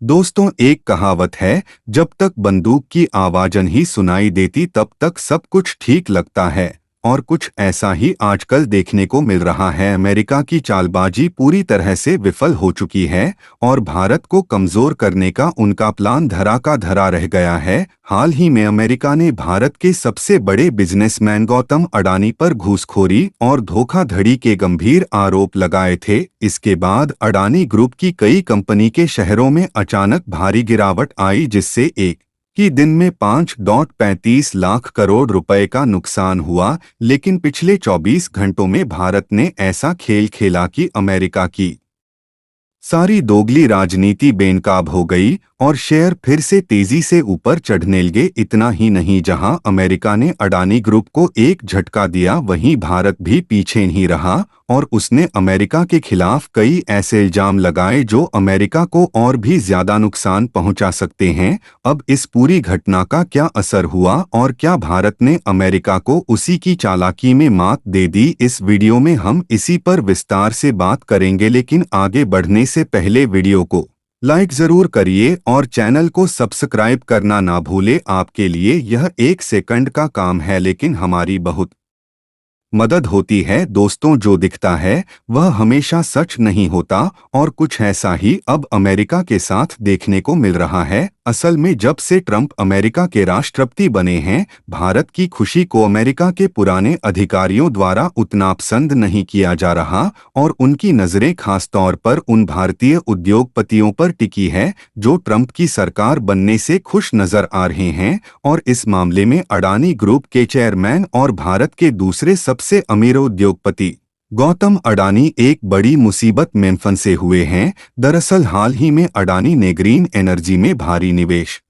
दोस्तों, एक कहावत है, जब तक बंदूक की आवाज नहीं सुनाई देती तब तक सब कुछ ठीक लगता है। और कुछ ऐसा ही आजकल देखने को मिल रहा है। अमेरिका की चालबाजी पूरी तरह से विफल हो चुकी है और भारत को कमजोर करने का उनका प्लान धरा का धरा रह गया है। हाल ही में अमेरिका ने भारत के सबसे बड़े बिजनेसमैन गौतम अडानी पर घूसखोरी और धोखाधड़ी के गंभीर आरोप लगाए थे। इसके बाद अडानी ग्रुप की कई कंपनी के शेयरों में अचानक भारी गिरावट आई, जिससे एक ही दिन में 5.35 लाख करोड़ रुपए का नुकसान हुआ। लेकिन पिछले 24 घंटों में भारत ने ऐसा खेल खेला कि अमेरिका की सारी दोगली राजनीति बेनकाब हो गई और शेयर फिर से तेजी से ऊपर चढ़ने लगे। इतना ही नहीं, जहां अमेरिका ने अडानी ग्रुप को एक झटका दिया, वहीं भारत भी पीछे नहीं रहा और उसने अमेरिका के खिलाफ कई ऐसे इल्जाम लगाए जो अमेरिका को और भी ज्यादा नुकसान पहुंचा सकते हैं। अब इस पूरी घटना का क्या असर हुआ और क्या भारत ने अमेरिका को उसी की चालाकी में मात दे दी, इस वीडियो में हम इसी पर विस्तार से बात करेंगे। लेकिन आगे बढ़ने से पहले वीडियो को लाइक जरूर करिए और चैनल को सब्सक्राइब करना ना भूले। आपके लिए यह 1 सेकंड का काम है, लेकिन हमारी बहुत मदद होती है। दोस्तों, जो दिखता है वह हमेशा सच नहीं होता और कुछ ऐसा ही अब अमेरिका के साथ देखने को मिल रहा है। असल में जब से ट्रंप अमेरिका के राष्ट्रपति बने हैं, भारत की खुशी को अमेरिका के पुराने अधिकारियों द्वारा उतना पसंद नहीं किया जा रहा और उनकी नजरें खासतौर पर उन भारतीय उद्योगपतियों पर टिकी है जो ट्रंप की सरकार बनने से खुश नजर आ रहे हैं। और इस मामले में अडानी ग्रुप के चेयरमैन और भारत के दूसरे सबसे अमीर उद्योगपति गौतम अडानी एक बड़ी मुसीबत में फंसे हुए हैं। दरअसल हाल ही में अडानी ने ग्रीन एनर्जी में भारी निवेश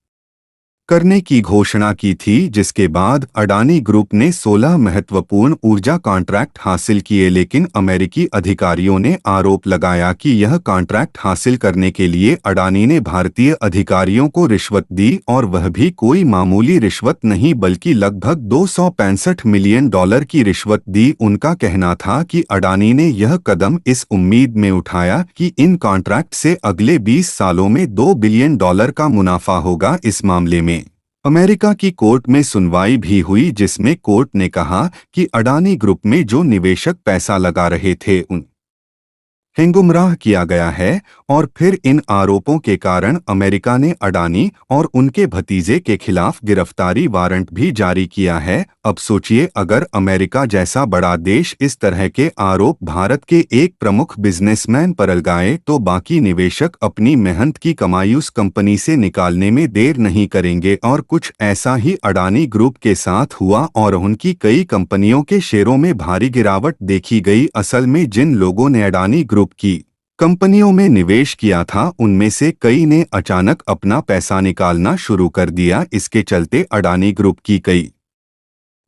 करने की घोषणा की थी, जिसके बाद अडानी ग्रुप ने 16 महत्वपूर्ण ऊर्जा कॉन्ट्रैक्ट हासिल किए। लेकिन अमेरिकी अधिकारियों ने आरोप लगाया कि यह कॉन्ट्रैक्ट हासिल करने के लिए अडानी ने भारतीय अधिकारियों को रिश्वत दी, और वह भी कोई मामूली रिश्वत नहीं बल्कि लगभग $265 मिलियन की रिश्वत दी। उनका कहना था कि अडानी ने यह कदम इस उम्मीद में उठाया कि इन कॉन्ट्रैक्ट से अगले 20 सालों में $2 बिलियन का मुनाफा होगा। इस मामले में अमेरिका की कोर्ट में सुनवाई भी हुई, जिसमें कोर्ट ने कहा कि अडानी ग्रुप में जो निवेशक पैसा लगा रहे थे उन्हें गुमराह किया गया है। और फिर इन आरोपों के कारण अमेरिका ने अडानी और उनके भतीजे के खिलाफ गिरफ्तारी वारंट भी जारी किया है। अब सोचिए, अगर अमेरिका जैसा बड़ा देश इस तरह के आरोप भारत के एक प्रमुख बिजनेसमैन पर लगाए तो बाकी निवेशक अपनी मेहनत की कमाई उस कंपनी से निकालने में देर नहीं करेंगे। और कुछ ऐसा ही अडानी ग्रुप के साथ हुआ और उनकी कई कंपनियों के शेयरों में भारी गिरावट देखी गई। असल में जिन लोगों ने अडानी ग्रुप की कंपनियों में निवेश किया था, उनमें से कई ने अचानक अपना पैसा निकालना शुरू कर दिया। इसके चलते अडानी ग्रुप की कई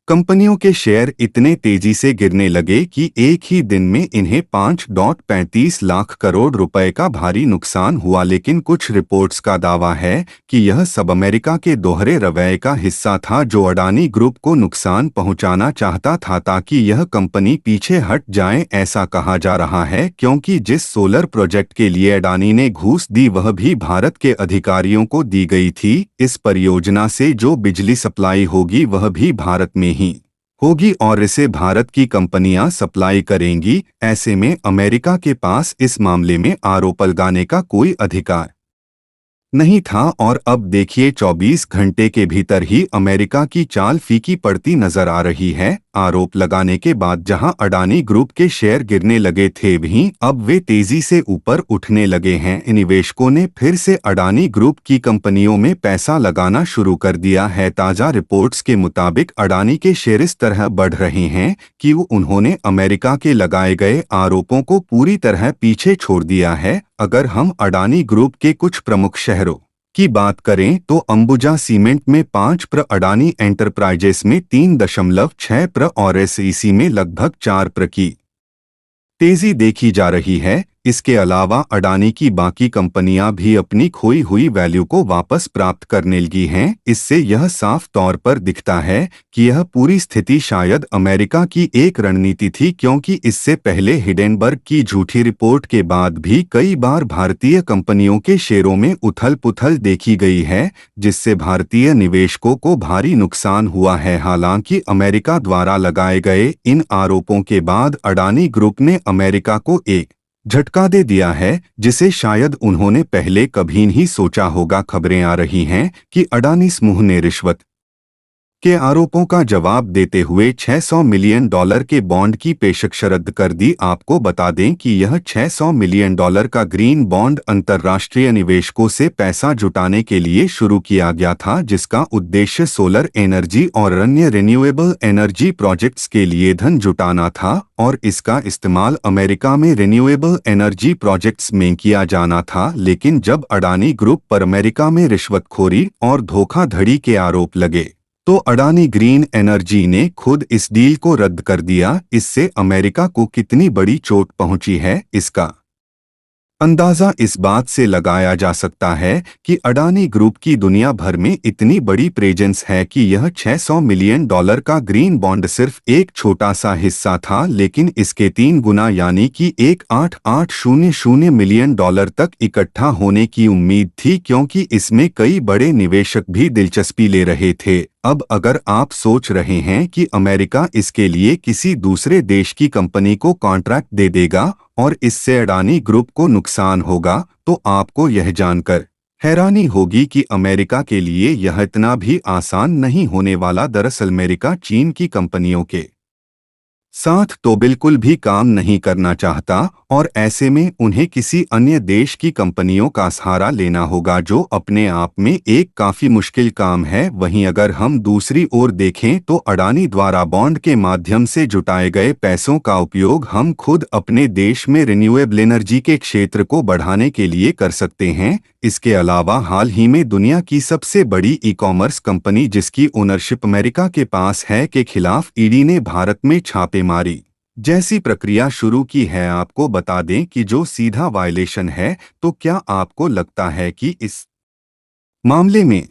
कंपनियों के शेयर इतने तेजी से गिरने लगे कि एक ही दिन में इन्हें 5.35 लाख करोड़ रुपए का भारी नुकसान हुआ। लेकिन कुछ रिपोर्ट्स का दावा है कि यह सब अमेरिका के दोहरे रवैये का हिस्सा था, जो अडानी ग्रुप को नुकसान पहुंचाना चाहता था ताकि यह कंपनी पीछे हट जाए। ऐसा कहा जा रहा है क्योंकि जिस सोलर प्रोजेक्ट के लिए अडानी ने घूस दी वह भी भारत के अधिकारियों को दी गई थी। इस परियोजना से जो बिजली सप्लाई होगी वह भी भारत में ही होगी और इसे भारत की कंपनियां सप्लाई करेंगी। ऐसे में अमेरिका के पास इस मामले में आरोप लगाने का कोई अधिकार नहीं था। और अब देखिए, 24 घंटे के भीतर ही अमेरिका की चाल फीकी पड़ती नजर आ रही है। आरोप लगाने के बाद जहां अडानी ग्रुप के शेयर गिरने लगे थे, वहीं अब वे तेजी से ऊपर उठने लगे हैं। निवेशकों ने फिर से अडानी ग्रुप की कंपनियों में पैसा लगाना शुरू कर दिया है। ताजा रिपोर्ट्स के मुताबिक अडानी के शेयर इस तरह बढ़ रहे हैं कि उन्होंने अमेरिका के लगाए गए आरोपों को पूरी तरह पीछे छोड़ दिया है। अगर हम अडानी ग्रुप के कुछ प्रमुख शहरों की बात करें तो अंबुजा सीमेंट में 5%, अडानी एंटरप्राइजेस में 3.6% और एसईसी में लगभग 4% की तेजी देखी जा रही है। इसके अलावा अडानी की बाकी कंपनियां भी अपनी खोई हुई वैल्यू को वापस प्राप्त करने लगी हैं। इससे यह साफ तौर पर दिखता है कि यह पूरी स्थिति शायद अमेरिका की एक रणनीति थी, क्योंकि इससे पहले हिडेनबर्ग की झूठी रिपोर्ट के बाद भी कई बार भारतीय कंपनियों के शेयरों में उथल-पुथल देखी गई है, जिससे भारतीय निवेशकों को भारी नुकसान हुआ है। हालांकि अमेरिका द्वारा लगाए गए इन आरोपों के बाद अडानी ग्रुप ने अमेरिका को एक झटका दे दिया है, जिसे शायद उन्होंने पहले कभी नहीं सोचा होगा। खबरें आ रही हैं कि अडानी समूह ने रिश्वत के आरोपों का जवाब देते हुए $600 मिलियन के बॉन्ड की पेशकश रद्द कर दी। आपको बता दें कि यह $600 मिलियन का ग्रीन बॉन्ड अंतर्राष्ट्रीय निवेशकों से पैसा जुटाने के लिए शुरू किया गया था, जिसका उद्देश्य सोलर एनर्जी और अन्य रिन्यूएबल एनर्जी प्रोजेक्ट्स के लिए धन जुटाना था, और इसका इस्तेमाल अमेरिका में रिन्यूएबल एनर्जी प्रोजेक्ट्स में किया जाना था। लेकिन जब अडानी ग्रुप पर अमेरिका में रिश्वतखोरी और धोखाधड़ी के आरोप लगे, तो अडानी ग्रीन एनर्जी ने खुद इस डील को रद्द कर दिया। इससे अमेरिका को कितनी बड़ी चोट पहुंची है, इसका अंदाजा इस बात से लगाया जा सकता है कि अडानी ग्रुप की दुनिया भर में इतनी बड़ी प्रेजेंस है कि यह $600 मिलियन का ग्रीन बॉन्ड सिर्फ एक छोटा सा हिस्सा था, लेकिन इसके 3 गुना यानी कि 18800 मिलियन तक इकट्ठा होने की उम्मीद थी, क्योंकि इसमें कई बड़े निवेशक भी दिलचस्पी ले रहे थे। अब अगर आप सोच रहे हैं कि अमेरिका इसके लिए किसी दूसरे देश की कंपनी को कॉन्ट्रैक्ट दे देगा और इससे अडानी ग्रुप को नुकसान होगा, तो आपको यह जानकर हैरानी होगी कि अमेरिका के लिए यह इतना भी आसान नहीं होने वाला। दरअसल अमेरिका चीन की कंपनियों के साथ तो बिल्कुल भी काम नहीं करना चाहता, और ऐसे में उन्हें किसी अन्य देश की कंपनियों का सहारा लेना होगा, जो अपने आप में एक काफी मुश्किल काम है। वहीं अगर हम दूसरी ओर देखें तो अडानी द्वारा बॉन्ड के माध्यम से जुटाए गए पैसों का उपयोग हम खुद अपने देश में रिन्यूएबल एनर्जी के क्षेत्र को बढ़ाने के लिए कर सकते हैं। इसके अलावा हाल ही में दुनिया की सबसे बड़ी ई-कॉमर्स कंपनी, जिसकी ओनरशिप अमेरिका के पास है, के खिलाफ ईडी ने भारत में छापेमारी जैसी प्रक्रिया शुरू की है। आपको बता दें कि जो सीधा वायलेशन है, तो क्या आपको लगता है कि इस मामले में